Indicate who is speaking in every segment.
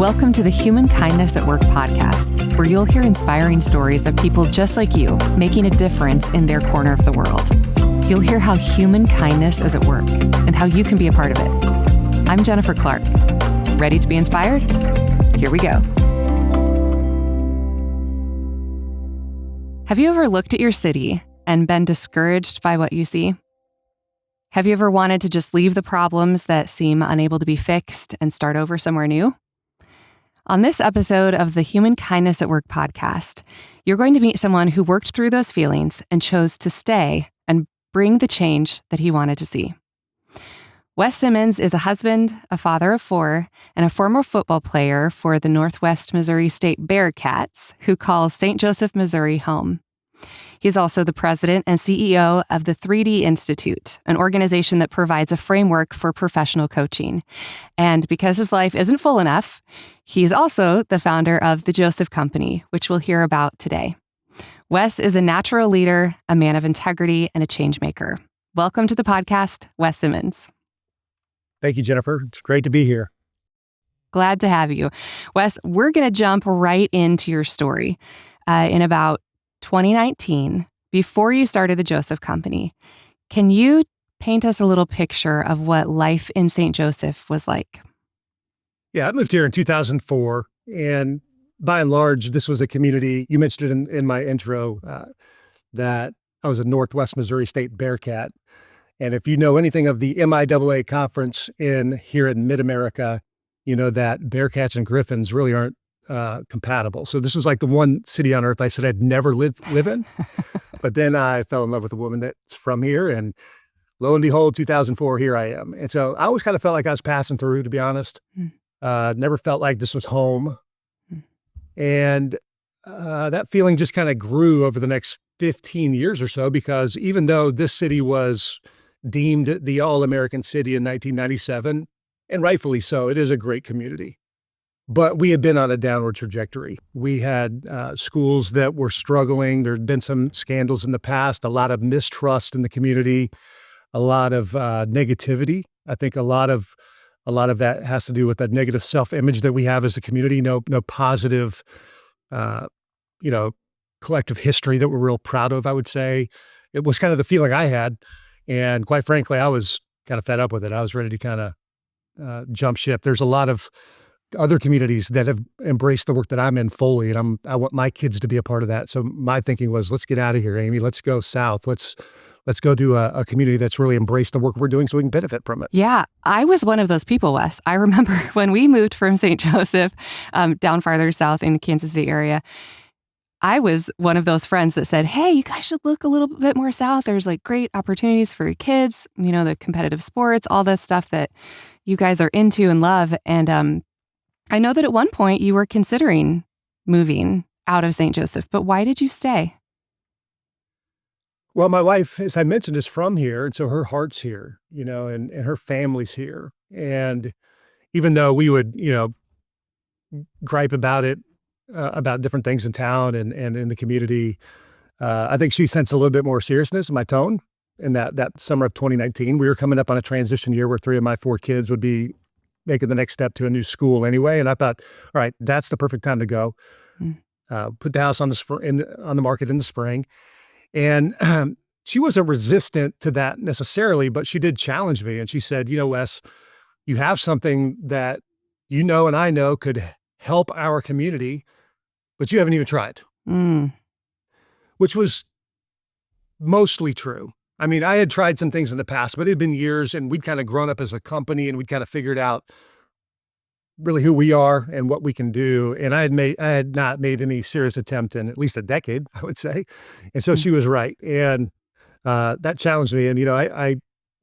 Speaker 1: Welcome to the Humankindness at Work podcast, where you'll hear inspiring stories of people just like you making a difference in their corner of the world. You'll hear how human kindness is at work and how you can be a part of it. I'm Jennifer Clark. Ready to be inspired? Here we go. Have you ever looked at your city and been discouraged by what you see? Have you ever wanted to just leave the problems that seem unable to be fixed and start over somewhere new? On this episode of the Humankindness at Work podcast, you're going to meet someone who worked through those feelings and chose to stay and bring the change that he wanted to see. Wes Simmons is a husband, a father of four, and a former football player for the Northwest Missouri State Bearcats, who calls St. Joseph, Missouri home. He's also the president and CEO of the 3D Institute, an organization that provides a framework for professional coaching. And because his life isn't full enough, he's also the founder of the Joseph Company, which we'll hear about today. Wes is a natural leader, a man of integrity, and a change maker. Welcome to the podcast, Wes Simmons.
Speaker 2: Thank you, Jennifer. It's great to be here.
Speaker 1: Glad to have you. Wes, we're going to jump right into your story. In about 2019, before you started the Joseph Company, can you paint us a little picture of what life in St. Joseph was like?
Speaker 2: Yeah, I moved here in 2004, and by and large, this was a community. You mentioned it in my intro that I was a Northwest Missouri State Bearcat. And if you know anything of the MIAA conference here in Mid-America, you know that Bearcats and Griffins really aren't compatible. So this was like the one city on earth I said I'd never live in. But then I fell in love with a woman that's from here, and lo and behold, 2004, here I am. And so I always kind of felt like I was passing through, to be honest. Never felt like this was home. And that feeling just kind of grew over the next 15 years or so, because even though this city was deemed the all-American city in 1997, and rightfully so, it is a great community. But we had been on a downward trajectory. We had schools that were struggling. There had been some scandals in the past, a lot of mistrust in the community, a lot of negativity. I think a lot of that has to do with that negative self-image that we have as a community. No positive, collective history that we're real proud of, I would say. It was kind of the feeling I had. And quite frankly, I was kind of fed up with it. I was ready to kind of jump ship. There's a lot of other communities that have embraced the work that I'm in fully, and I want my kids to be a part of that. So my thinking was, let's get out of here, Amy. Let's go south. Let's go to a community that's really embraced the work we're doing so we can benefit from it.
Speaker 1: Yeah, I was one of those people, Wes. I remember when we moved from St. Joseph down farther south in the Kansas City area, I was one of those friends that said, hey, you guys should look a little bit more south. There's like great opportunities for your kids, the competitive sports, all this stuff that you guys are into and love. And I know that at one point you were considering moving out of St. Joseph, but why did you stay?
Speaker 2: Well, my wife, as I mentioned, is from here, and so her heart's here, and her family's here. And even though we would, gripe about it, about different things in town and in the community, I think she sensed a little bit more seriousness in my tone. In that summer of 2019, we were coming up on a transition year where 3 of my 4 kids would be making the next step to a new school anyway. And I thought, all right, that's the perfect time to go. Put the house on the market in the spring. And she wasn't resistant to that necessarily, but she did challenge me. And she said, Wes, you have something that and I know could help our community, but you haven't even tried. Which was mostly true. I mean, I had tried some things in the past, but it had been years, and we'd kind of grown up as a company, and we'd kind of figured out really who we are and what we can do. And I had not made any serious attempt in at least a decade, I would say. And so she was right. And that challenged me. And, I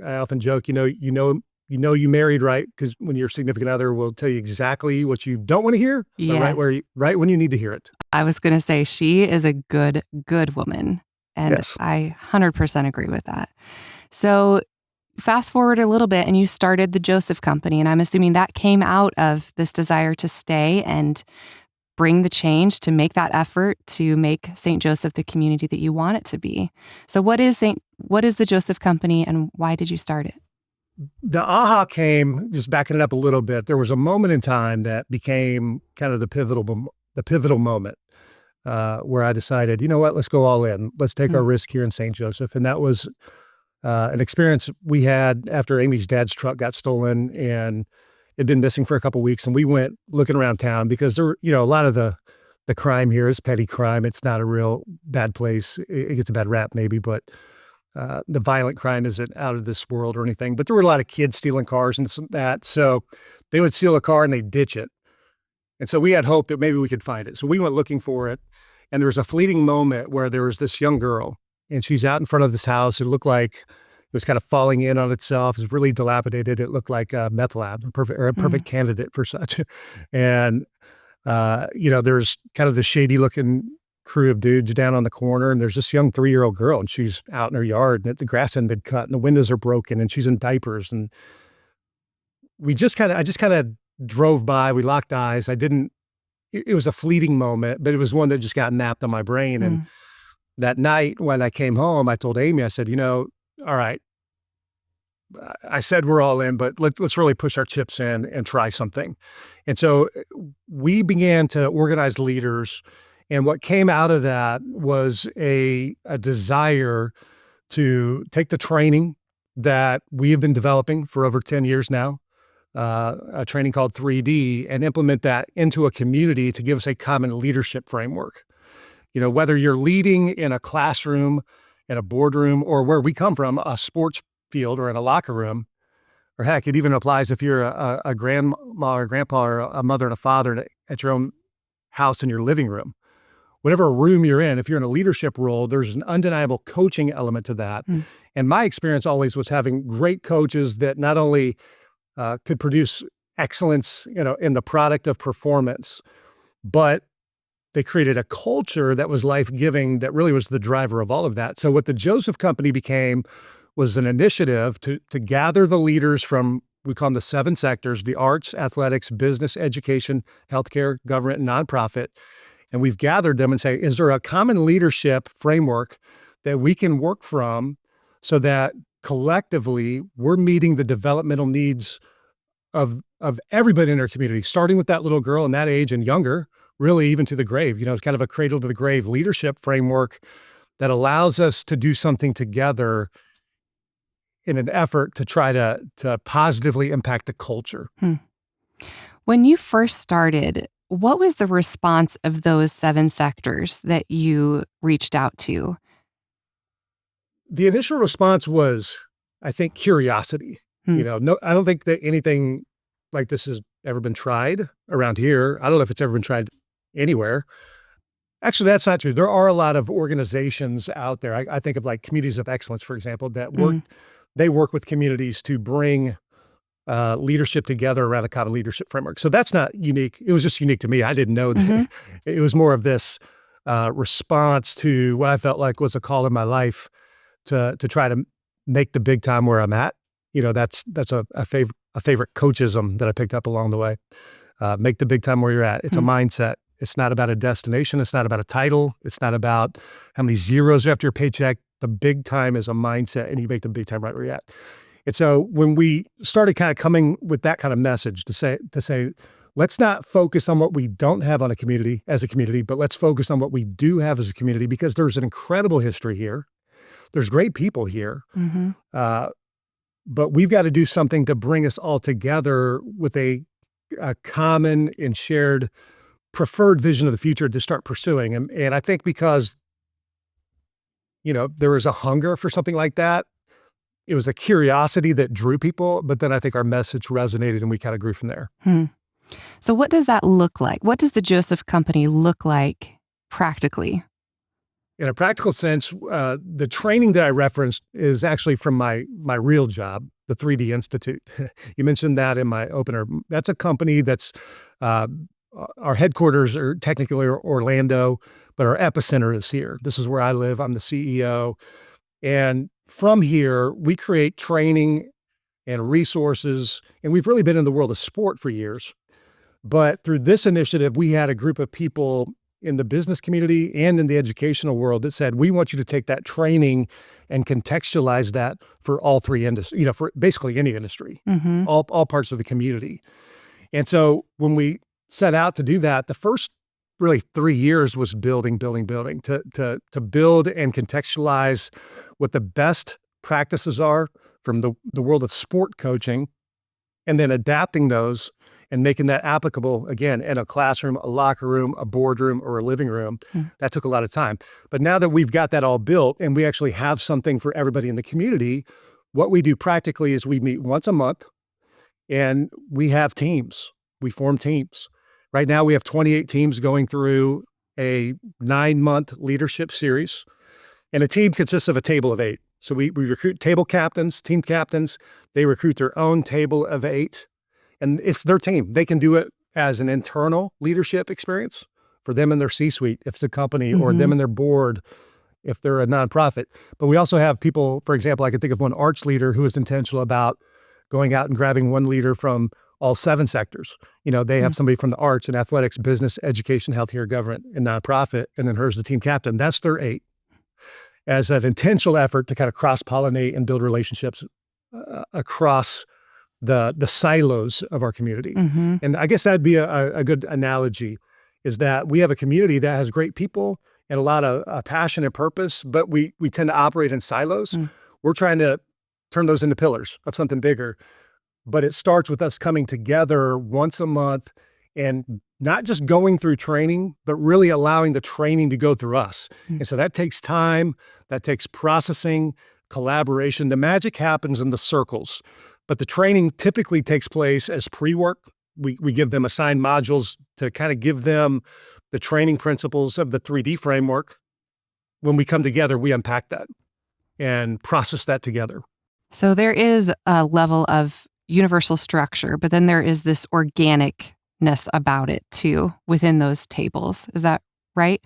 Speaker 2: often joke, you married right, because when your significant other will tell you exactly what you don't want to hear,
Speaker 1: yes.
Speaker 2: But right when you need to hear it.
Speaker 1: I was going to say she is a good woman. And
Speaker 2: yes.
Speaker 1: I 100% agree with that. So fast forward a little bit and you started the Joseph Company. And I'm assuming that came out of this desire to stay and bring the change, to make that effort to make St. Joseph the community that you want it to be. So what is the Joseph Company and why did you start it?
Speaker 2: The aha came, just backing it up a little bit, there was a moment in time that became kind of the pivotal moment, where I decided, you know what, let's go all in. Let's take our
Speaker 1: Mm,
Speaker 2: risk here in St. Joseph. And that was an experience we had after Amy's dad's truck got stolen and it'd been missing for a couple weeks. And we went looking around town because there, a lot of the crime here is petty crime. It's not a real bad place. It gets a bad rap maybe, but the violent crime isn't out of this world or anything. But there were a lot of kids stealing cars and that. So they would steal a car and they'd ditch it. And so we had hope that maybe we could find it. So we went looking for it. And there was a fleeting moment where there was this young girl and she's out in front of this house. It looked like it was kind of falling in on itself. It was really dilapidated. It looked like a meth lab, a
Speaker 1: mm,
Speaker 2: perfect candidate for such. And, there's kind of the shady looking crew of dudes down on the corner. And there's this young 3-year-old girl and she's out in her yard and the grass hadn't been cut and the windows are broken and she's in diapers. And I just kind of drove by. We locked eyes. It was a fleeting moment, but it was one that just got napped on my brain. And
Speaker 1: mm,
Speaker 2: that night when I came home, I told Amy, I said, all right, I said we're all in, but let's really push our chips in and try something. And so we began to organize leaders. And what came out of that was a desire to take the training that we have been developing for over 10 years now, a training called 3D, and implement that into a community to give us a common leadership framework. Whether you're leading in a classroom, in a boardroom, or where we come from, a sports field or in a locker room, or heck, it even applies if you're a grandma or grandpa or a mother and a father at your own house in your living room. Whatever room you're in, if you're in a leadership role, there's an undeniable coaching element to that.
Speaker 1: mm,
Speaker 2: And my experience always was having great coaches that not only could produce excellence, in the product of performance, but they created a culture that was life-giving that really was the driver of all of that. So what the Joseph Company became was an initiative to gather the leaders from, we call them the 7 sectors, the arts, athletics, business, education, healthcare, government, and nonprofit. And we've gathered them and say, is there a common leadership framework that we can work from so that collectively we're meeting the developmental needs of everybody in our community, starting with that little girl in that age and younger, really even to the grave. It's kind of a cradle to the grave leadership framework that allows us to do something together in an effort to try to positively impact the culture.
Speaker 1: mm. When you first started, what was the response of those 7 sectors that you reached out to?
Speaker 2: The initial response was, I think, curiosity.
Speaker 1: Mm,
Speaker 2: No, I don't think that anything like this has ever been tried around here. I don't know if it's ever been tried anywhere. Actually, that's not true. There are a lot of organizations out there. I think of like communities of excellence, for example,
Speaker 1: mm,
Speaker 2: they work with communities to bring leadership together around a common leadership framework. So that's not unique. It was just unique to me. I didn't know that.
Speaker 1: mhm,
Speaker 2: It was more of this response to what I felt like was a call in my life to try to make the big time where I'm at. That's a favorite coachism that I picked up along the way. Make the big time where you're at. It's a
Speaker 1: mm,
Speaker 2: mindset. It's not about a destination. It's not about a title. It's not about how many zeros are after your paycheck. The big time is a mindset, and you make the big time right where you're at. And so when we started kind of coming with that kind of message to say, let's not focus on what we don't have on as a community, but let's focus on what we do have as a community because there's an incredible history here. There's great people here.
Speaker 1: mhm,
Speaker 2: Uh, but we've got to do something to bring us all together with a common and shared preferred vision of the future to start pursuing. And I think because, there was a hunger for something like that, it was a curiosity that drew people, but then I think our message resonated and we kind of grew from there.
Speaker 1: hmm. So what does that look like? What does the Joseph Company look like practically?
Speaker 2: In a practical sense, the training that I referenced is actually from my real job, the 3D Institute. You mentioned that in my opener. That's a company that's uh, our headquarters are technically Orlando, but our epicenter is here. This is where I live. I'm the CEO. And from here, we create training and resources. And we've really been in the world of sport for years. But through this initiative, we had a group of people in the business community and in the educational world that said, we want you to take that training and contextualize that for all three industries, for basically any industry, all parts of the community. And so when we set out to do that, the first really 3 years was building, to build and contextualize what the best practices are from the world of sport coaching, and then adapting those and making that applicable, again, in a classroom, a locker room, a boardroom, or a living room. That took a lot of time. But now that we've got that all built and we actually have something for everybody in the community, what we do practically is we meet once a month and we have teams. We form teams. Right now we have 28 teams going through a 9-month leadership series. And a team consists of a table of 8. So we recruit table captains, team captains. They recruit their own table of 8. And it's their team. They can do it as an internal leadership experience for them and their C-suite, if it's a company, or them and their board, if they're a nonprofit. But we also have people, for example, I can think of one arts leader who is intentional about going out and grabbing one leader from all 7 sectors. They have somebody from the arts and athletics, business, education, healthcare, government, and nonprofit, and then her's the team captain. That's their 8. As an intentional effort to kind of cross-pollinate and build relationships across the silos of our community. And I guess that'd be a good analogy, is that we have a community that has great people and a lot of passion and purpose, but we tend to operate in silos. We're trying to turn those into pillars of something bigger. But it starts with us coming together once a month and not just going through training, but really allowing the training to go through us. And so that takes time, that takes processing, collaboration. The magic happens in the circles, but the training typically takes place as pre-work. We give them assigned modules to kind of give them the training principles of the 3D framework. When we come together, we unpack that and process that together.
Speaker 1: So there is a level of universal structure, but then there is this organicness about it too within those tables. Is that right?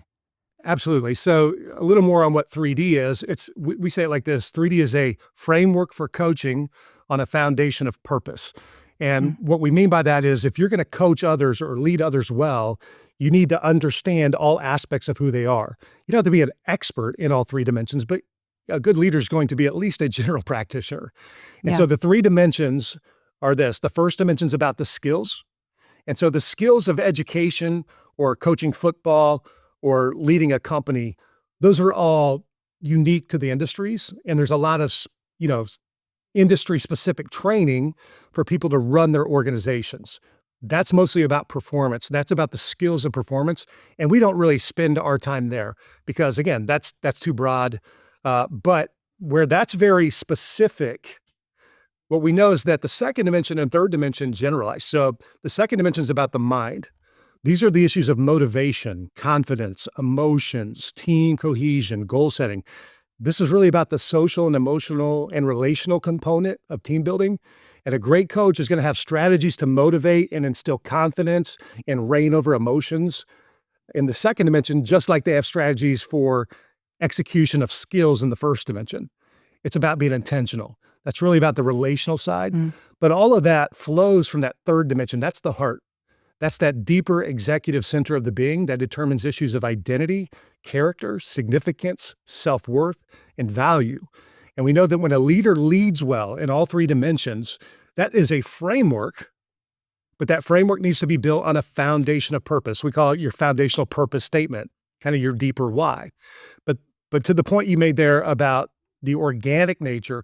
Speaker 2: Absolutely. So a little more on what 3D is. We say it like this: 3D is a framework for coaching on a foundation of purpose. And what we mean by that is, if you're going to coach others or lead others well, you need to understand all aspects of who they are. You don't have to be an expert in all 3 dimensions, but a good leader is going to be at least a general practitioner. And so the 3 dimensions are this. The first dimension is about the skills. And so the skills of education or coaching football or leading a company, those are all unique to the industries. And there's a lot of, industry-specific training for people to run their organizations. That's mostly about performance. That's about the skills of performance. And we don't really spend our time there because, again, that's too broad. But where that's very specific, what we know is that the second dimension and third dimension generalize. So the second dimension is about the mind. These are the issues of motivation, confidence, emotions, team cohesion, goal setting. This is really about the social and emotional and relational component of team building. And a great coach is going to have strategies to motivate and instill confidence and reign over emotions. In the second dimension, just like they have strategies for execution of skills in the first dimension. It's about being intentional. That's really about the relational side. But all of that flows from that third dimension. That's the heart. That's that deeper executive center of the being that determines issues of identity, character, significance, self-worth, and value. And we know that when a leader leads well in all 3 dimensions, that is a framework, but that framework needs to be built on a foundation of purpose. We call it your foundational purpose statement, kind of your deeper why. But to the point you made there about the organic nature,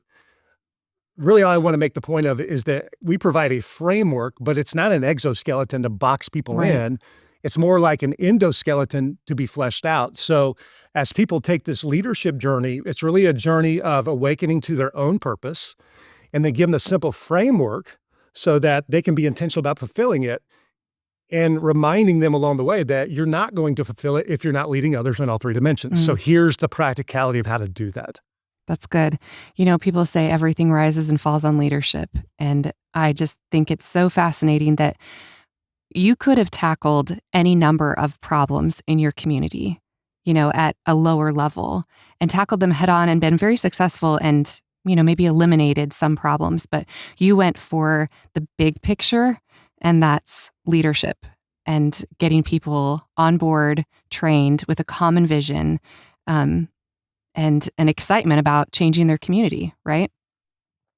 Speaker 2: really all I want to make the point of is that we provide a framework, but it's not an exoskeleton to box people in. It's more like an endoskeleton to be fleshed out. So as people take this leadership journey, it's really a journey of awakening to their own purpose, and then give them a simple framework so that they can be intentional about fulfilling it, and reminding them along the way that you're not going to fulfill it if you're not leading others in all 3 dimensions. So here's the practicality of how to do that.
Speaker 1: That's good. People say everything rises and falls on leadership. And I just think it's so fascinating that you could have tackled any number of problems in your community, at a lower level, and tackled them head on and been very successful and, maybe eliminated some problems. But you went for the big picture, and that's leadership. and getting people on board, trained with a common vision, and an excitement about changing their community, right?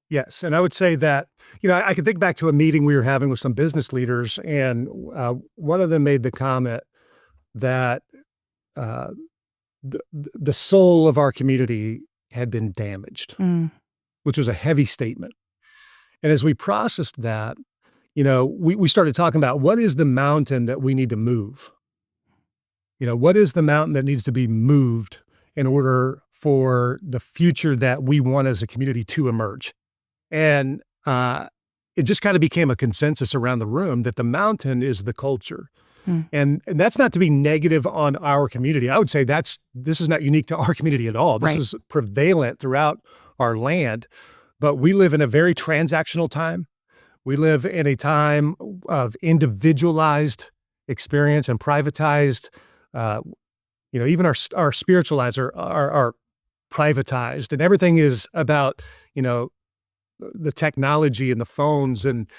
Speaker 2: Yes, and I would say that, I can think back to a meeting we were having with some business leaders, and one of them made the comment that uh, the soul of our community had been damaged,
Speaker 1: Mm,
Speaker 2: which was a heavy statement. And as we processed that, we started talking about what is the mountain that we need to move? What is the mountain that needs to be moved in order for the future that we want as a community to emerge? And it just kind of became a consensus around the room that the mountain is the culture.
Speaker 1: mm,
Speaker 2: And that's not to be negative on our community. I would say this is not unique to our community at all. This
Speaker 1: right.
Speaker 2: is prevalent throughout our land, but we live in a very transactional time. We live in a time of individualized experience and privatized, uh, even our spiritual lives are privatized, and everything is about, the technology and the phones, and,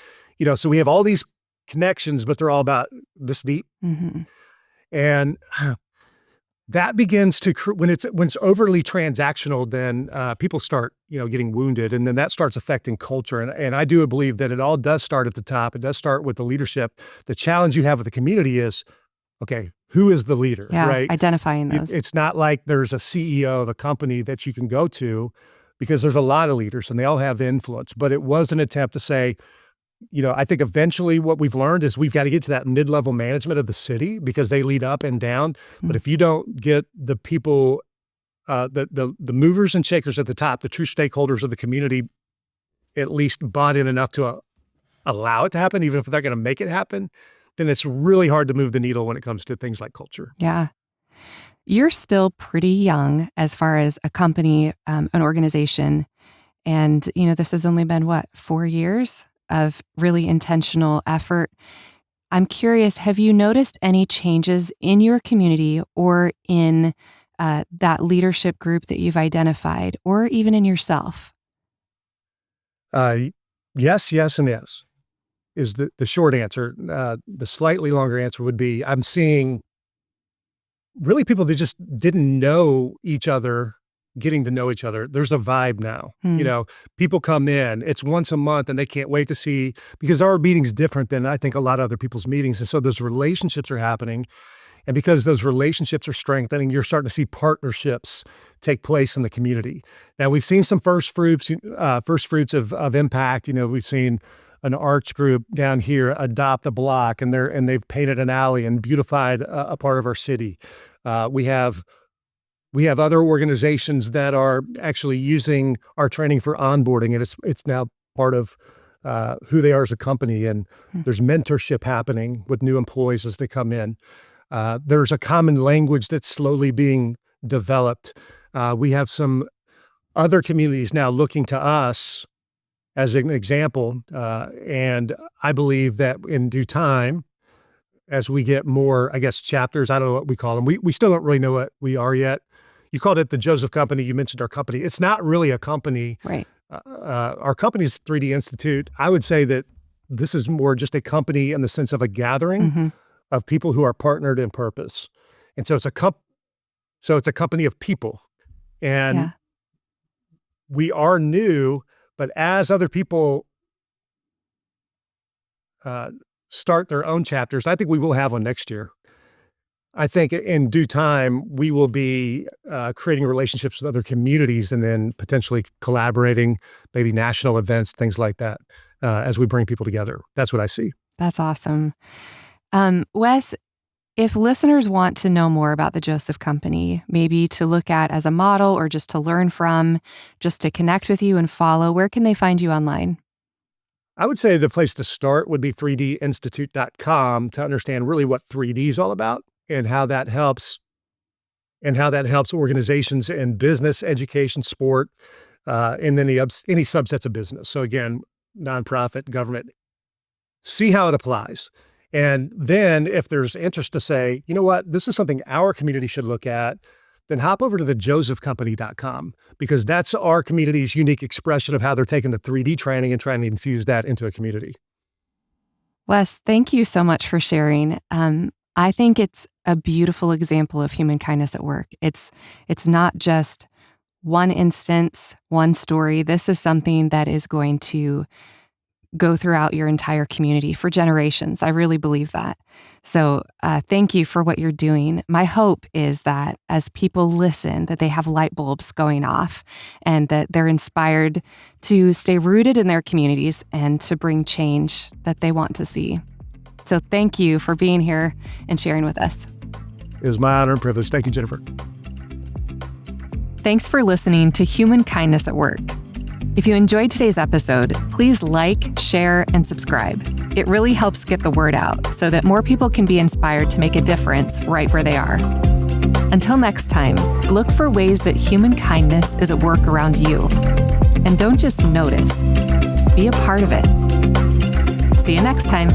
Speaker 2: so we have all these connections, but they're all about this deep.
Speaker 1: Mhm.
Speaker 2: And that begins to when it's overly transactional, then people start getting wounded, and then that starts affecting culture. And I do believe that it all does start at the top. It does start with the leadership. The challenge you have with the community is, okay, who is the leader,
Speaker 1: Yeah,
Speaker 2: right?
Speaker 1: identifying those.
Speaker 2: It's not like there's a CEO of a company that you can go to, because there's a lot of leaders and they all have influence. But it was an attempt to say, I think eventually what we've learned is we've got to get to that mid-level management of the city, because they lead up and down. But
Speaker 1: Mm,
Speaker 2: if you don't get the people, the movers and shakers at the top, the true stakeholders of the community, at least bought in enough to allow it to happen, even if they're going to make it happen, then it's really hard to move the needle when it comes to things like culture.
Speaker 1: yeah. You're still pretty young as far as a company, an organization. And, this has only been what, 4 years of really intentional effort. I'm curious, have you noticed any changes in your community or in that leadership group that you've identified, or even in yourself?
Speaker 2: Uh, yes, yes, and yes is the short answer. The slightly longer answer would be I'm seeing really people that just didn't know each other getting to know each other. There's a vibe now.
Speaker 1: Hmm.
Speaker 2: People come in, it's once a month, and they can't wait to see, because our meeting's different than I think a lot of other people's meetings. And so those relationships are happening. And because those relationships are strengthening, you're starting to see partnerships take place in the community. Now, we've seen some first fruits of impact. We've seen an arts group down here adopt a block, and they've painted an alley and beautified a part of our city. We have other organizations that are actually using our training for onboarding, and it's now part of who they are as a company. And
Speaker 1: Hmm.
Speaker 2: there's mentorship happening with new employees as they come in. There's a common language that's slowly being developed. We have some other communities now looking to us as an example, and I believe that in due time, as we get more, I guess, chapters, I don't know what we call them. We still don't really know what we are yet. You called it the Joseph Company. You mentioned our company. It's not really a company.
Speaker 1: Right.
Speaker 2: Our company is 3D Institute. I would say that this is more just a company in the sense of a gathering
Speaker 1: Hmm.
Speaker 2: of people who are partnered in purpose. And so it's a company of people. And
Speaker 1: Yeah.
Speaker 2: we are new, but as other people uh, start their own chapters, I think we will have one next year. I think in due time, we will be creating relationships with other communities, and then potentially collaborating, maybe national events, things like that, as we bring people together. That's what I see.
Speaker 1: That's awesome. Wes, if listeners want to know more about the Joseph Company, maybe to look at as a model or just to learn from, just to connect with you and follow, where can they find you online?
Speaker 2: I would say the place to start would be 3dinstitute.com to understand really what 3D is all about, and how that helps organizations in business, education, sport, and then any subsets of business. So again, nonprofit, government, see how it applies. And then if there's interest to say, you know what, this is something our community should look at, then hop over to the josephcompany.com, because that's our community's unique expression of how they're taking the 3D training and trying to infuse that into a community.
Speaker 1: Wes, thank you so much for sharing. I think it's a beautiful example of human kindness at work. It's not just one instance, one story. This is something that is going to go throughout your entire community for generations. I really believe that. So thank you for what you're doing. My hope is that as people listen, that they have light bulbs going off and that they're inspired to stay rooted in their communities and to bring change that they want to see. So thank you for being here and sharing with us.
Speaker 2: It was my honor and privilege. Thank you, Jennifer.
Speaker 1: Thanks for listening to Human Kindness at Work. If you enjoyed today's episode, please like, share, and subscribe. It really helps get the word out so that more people can be inspired to make a difference right where they are. Until next time, look for ways that human kindness is at work around you. And don't just notice, be a part of it. See you next time.